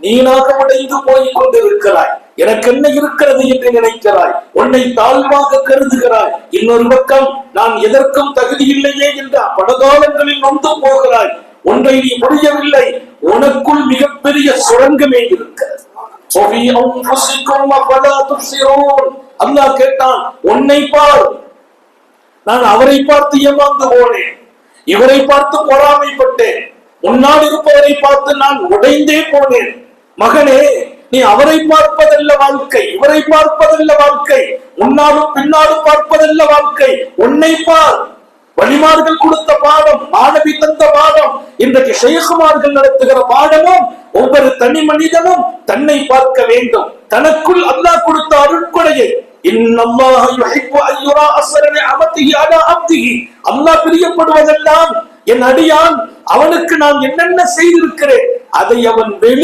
நீனாக உடைந்து போய் கொண்டிருக்கிறாய். எனக்கு என்ன இருக்கிறது என்று நினைக்கிறாய், உன்னை தாழ்வாக கருதுகிறாய். இன்னொரு பக்கம் நான் எதற்கும் தகுதி இல்லையே என்ற படகாலங்களில் நொந்து போகிறாய். ஒன்றை நீ முடியவில்லை, உனக்குள் மிகப்பெரிய சுரங்கமே இருக்கிறது. அல்லாஹ் கேட்டான், உன்னை பார். நான் அவரை பார்த்து ஏமாந்து போனேன், இவரை பார்த்து பொறாமைப்பட்டேன், முன்னால் இருப்பவரை பார்த்து நான் உடைந்தே போனேன். மகனே, நீ அவரை பார்ப்பதல்ல வாழ்க்கை, இவரை பார்ப்பதல்ல வாழ்க்கை, முன்னாலும் பின்னாலும் பார்ப்பதல்ல வாழ்க்கை. உன்னை பார். வலிமார்கள் கொடுத்த பாடம், மாணவி தந்த பாடம், இன்றைக்கு ஷேகுமார்கள் நடத்துகிற பாடமும் ஒவ்வொரு தனி மனிதனும் தன்னை பார்க்க வேண்டும். தனக்குள் அல்லாஹ் கொடுத்த அருட்கொடையை, அல்லாஹ் பிரியப்படுவதெல்லாம் என் அடியான் அவனுக்கு நான் என்னென்ன செய்திருக்கிறேன் அதை அவன்